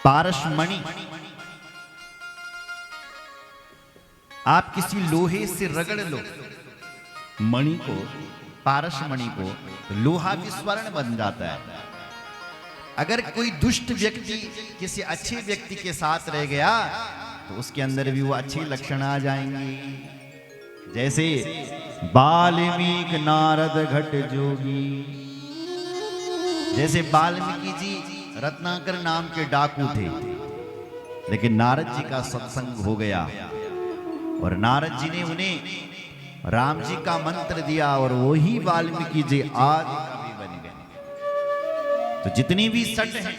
पारसमणि, आप किसी लोहे से रगड़ लो मणि को, पारसमणि को, तो लोहा भी स्वर्ण बन जाता है। अगर कोई दुष्ट व्यक्ति किसी अच्छे व्यक्ति के साथ रह गया तो उसके अंदर भी वो अच्छे लक्षण आ जाएंगे। जैसे वाल्मीकि नारद घट जोगी, जैसे वाल्मीकि जी रत्नाकर नाम के डाकू थे, लेकिन नारद जी का सत्संग हो गया और नारद जी ने उन्हें राम जी का मंत्र दिया और वही वाल्मीकि जी आदि कवि बन गए। तो जितनी भी सट हैं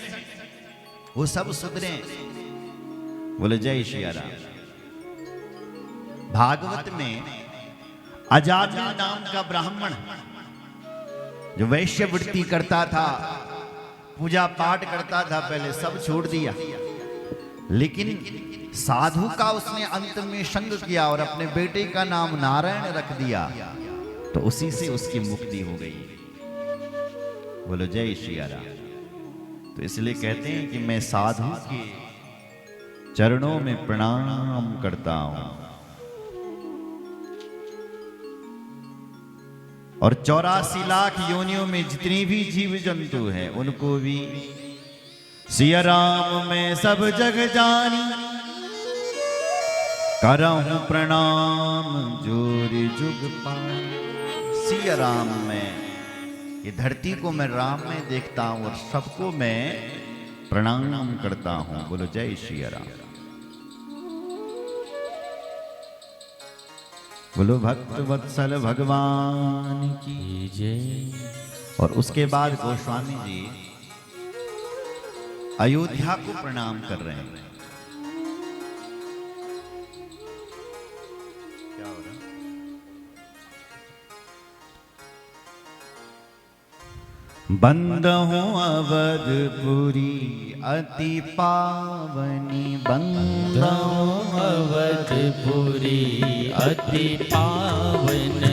वो सब सुधरे। बोले जय श्री राम। भागवत में अजामिल नाम का ब्राह्मण जो वैश्य वृत्ति करता था, पूजा पाठ करता था, पहले सब छोड़ दिया, लेकिन साधु का उसने अंत में संग किया और अपने बेटे का नाम नारायण रख दिया, तो उसी से उसकी मुक्ति हो गई। बोलो जय श्री राम। तो इसलिए कहते हैं कि मैं साधु के चरणों में प्रणाम करता हूं और 84 लाख योनियों में जितनी भी जीव जंतु हैं उनको भी सिया राम में सब जग जानी, करहूं प्रणाम जोरी जुग पाए। सिया राम में, ये धरती को मैं राम में देखता हूं और सबको मैं प्रणाम करता हूं। बोलो जय श्री राम। बोलो भक्त वत्सल भगवान की जय। और उसके बाद गोस्वामी जी अयोध्या को प्रणाम कर रहे हैं। क्या हो रहा? बंदहु अवधपुरी अति पावनी, बंदहु अवधपुरी अति पावन,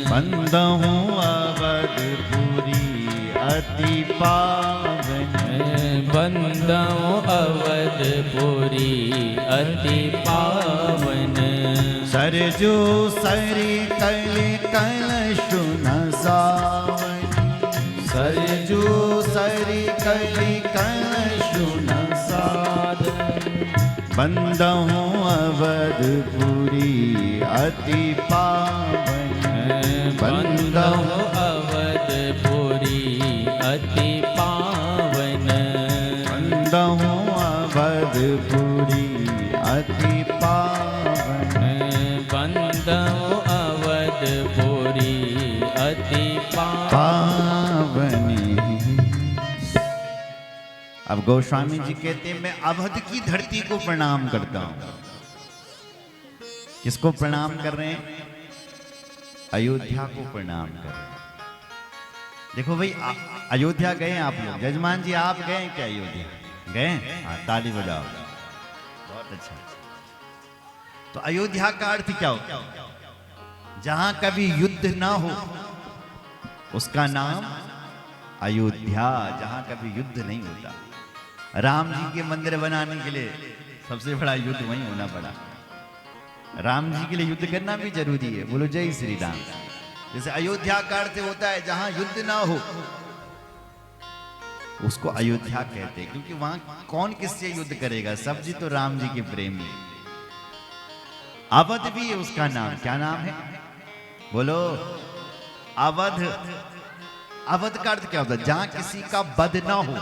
बंदहु अवधपुरी अति पावन, बंदहु अवधपुरी अति पावन। सरजू सरि कलि कलशु न सावन, सरजू सरि कलि कलशु न सावन। बंदहु अवधपुरी अति पावन, बंदहु अवधपुरी अति पावन, बंदहु अवधपुरी अति पावन, बंदहु अवधपुरी अति पावनी। अब गोस्वामी जी कहते हैं मैं अवध की धरती को प्रणाम करता हूं। किसको प्रणाम कर रहे हैं? अयोध्या को प्रणाम कर रहे हैं। देखो भाई, अयोध्या गए आप लोग? जजमान जी आप गए क्या अयोध्या? गए? हाँ, ताली बजाओ। बहुत अच्छा। तो अयोध्या का अर्थ क्या हो? जहां कभी युद्ध ना हो उसका नाम अयोध्या, जहां कभी युद्ध नहीं होता। राम जी के मंदिर बनाने के लिए सबसे बड़ा युद्ध वहीं होना पड़ा। राम जी के लिए युद्ध करना भी जरूरी है। बोलो जय श्री राम। जैसे अयोध्या का अर्थ होता है जहां युद्ध ना हो, उसको अयोध्या कहते हैं, क्योंकि वहां कौन किससे युद्ध करेगा? सब जी तो राम जी के प्रेमी। अवध भी है उसका नाम। क्या नाम है? बोलो अवध। अवध का अर्थ क्या होता है? जहां किसी का वध ना हो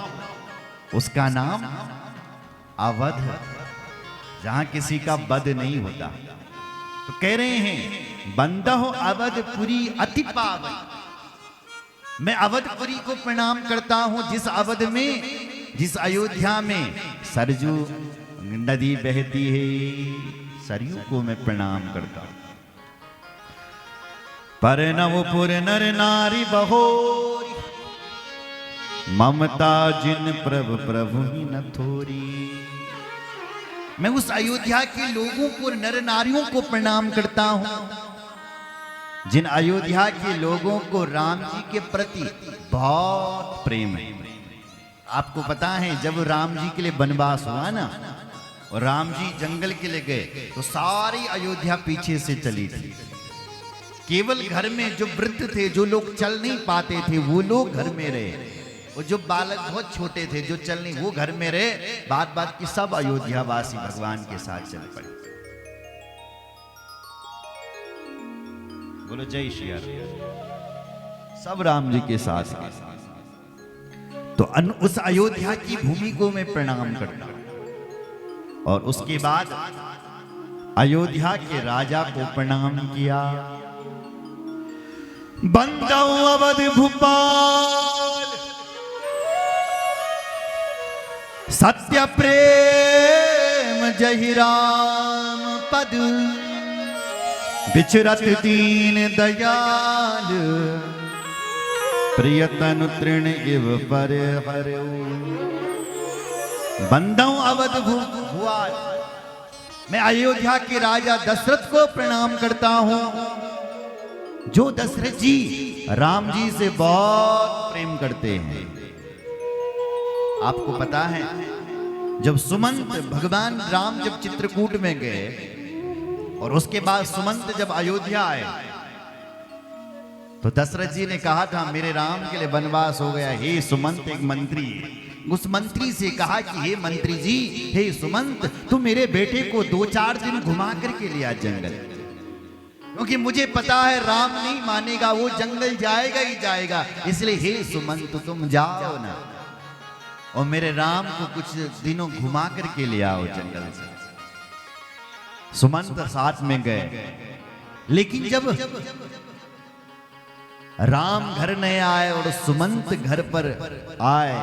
उसका नाम अवध, जहां किसी का वध नहीं होता। तो कह रहे हैं बंदहु अवधपुरी अति पावन, मैं अवधपुरी को प्रणाम करता हूं जिस अवध में, जिस अयोध्या में सरजू नदी बहती है, सरयू को मैं प्रणाम करता हूं। परनवपुर नर नारी बहोरी, ममता जिन प्रभु प्रभु ही न थोरी। मैं उस अयोध्या के लोगों को, नर नारियों को प्रणाम करता हूं जिन अयोध्या के लोगों को राम जी के प्रति बहुत प्रेम है। आपको पता है जब राम जी के लिए वनवास हुआ ना और राम जी जंगल के लिए गए तो सारी अयोध्या पीछे से चली थी। केवल घर में जो वृद्ध थे, जो लोग चल नहीं पाते थे, वो लोग घर में रहे। और जो बालक बहुत छोटे थे, जो चल नहीं, वो घर में रहे। बात बात की सब अयोध्यावासी भगवान के साथ चल पड़े। बोलो जय श्री राम। सब राम जी के साथ गए। तो उस अयोध्या की भूमि को मैं प्रणाम करता हूं और उसके बाद अयोध्या के राजा को प्रणाम किया। बंदौ अवध भूपाल सत्य प्रेम जहि राम पद बिचरत दीन दयाल प्रियतनु तृण इव पर हरऊ। बंदौ अवध भूपाल, मैं अयोध्या के राजा दशरथ को प्रणाम करता हूं, जो दशरथ जी राम जी से बहुत प्रेम करते हैं। आपको पता है जब सुमंत भगवान राम जब चित्रकूट में गए और उसके बाद सुमंत जब अयोध्या आए तो दशरथ जी ने कहा था मेरे राम के लिए वनवास हो गया। हे सुमंत एक मंत्री है, उस मंत्री से कहा कि हे मंत्री जी, हे सुमंत, तू मेरे बेटे को 2-4 दिन घुमा करके लिया जंगल, क्योंकि मुझे पता है राम नहीं मानेगा, वो जंगल जाएगा ही जाएगा। इसलिए हे सुमंत तुम जाओ ना और मेरे राम को कुछ दिनों घुमा करके ले आओ जंगल से। सुमंत साथ में गए, लेकिन जब राम घर नहीं आए और सुमंत घर पर आए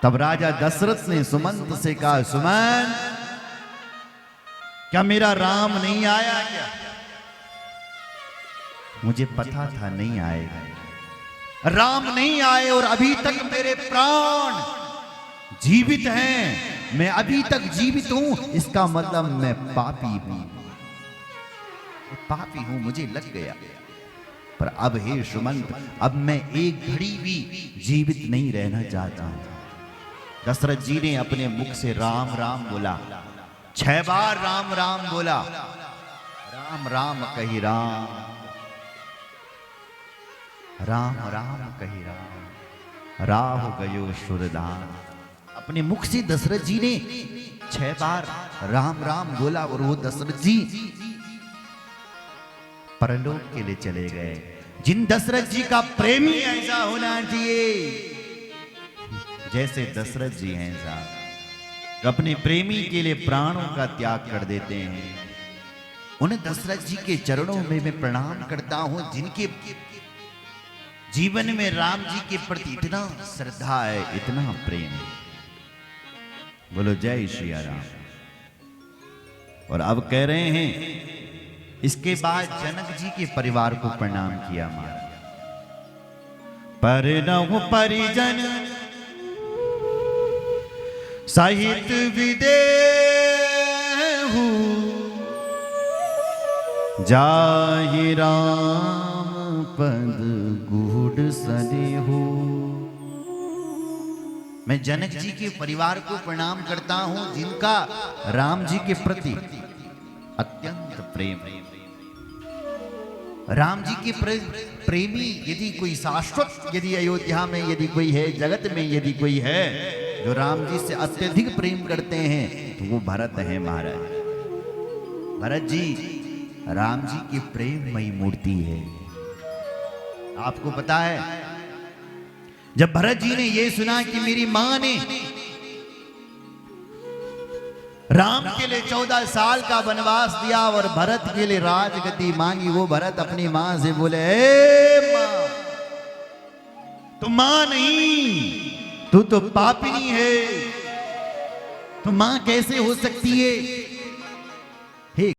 तब राजा दशरथ ने सुमंत से कहा, सुमंत क्या मेरा राम नहीं आया क्या? मुझे पता था नहीं आएगा। राम नहीं आए और अभी तक मेरे प्राण जीवित हैं, मैं अभी तक जीवित हूं, इसका मतलब मैं पापी हूं, पापी हूं, मुझे लग गया। पर अब हे सुमंत, अब मैं एक घड़ी भी जीवित नहीं रहना चाहता हूं। दशरथ जी ने अपने मुख से राम राम बोला, 6 बार राम राम बोला। राम राम कही राम, राम राम कही राम, राह गयो सुरदान। अपने मुख से दशरथ जी ने 6 बार राम राम बोला और वो दशरथ जी परलोक के लिए चले गए। जिन दशरथ जी का प्रेमी ऐसा होना चाहिए जैसे दशरथ जी हैं साहब, अपने प्रेमी के लिए प्राणों का त्याग कर देते हैं। उन दशरथ जी के चरणों में मैं प्रणाम करता हूं, जिनके जीवन में राम जी के प्रति इतना श्रद्धा है, इतना प्रेम है। बोलो जय श्री राम। और अब कह रहे हैं, इसके बाद जनक जी के परिवार को प्रणाम किया। परनहु परिजन सहित विदेहु, जाहि राम पद गूढ़ सनेहु। मैं जनक जी के परिवार को प्रणाम करता हूं, जिनका राम जी के प्रति अत्यंत प्रेम है। राम जी के प्रेमी यदि कोई शाश्वत, यदि अयोध्या में यदि कोई है, जगत में यदि कोई है जो राम जी से अत्यधिक प्रेम करते हैं तो वो भरत है महाराज। भरत जी राम जी की प्रेममयी मूर्ति है। आपको पता है जब भरत जी ने ये सुना कि मेरी मां ने राम के लिए 14 साल का वनवास दिया और भरत के लिए राजगद्दी मांगी, वो भरत अपनी मां से बोले, ए मां, तू मां नहीं, तू तो पापिनी है, तो मां कैसे हो सकती है?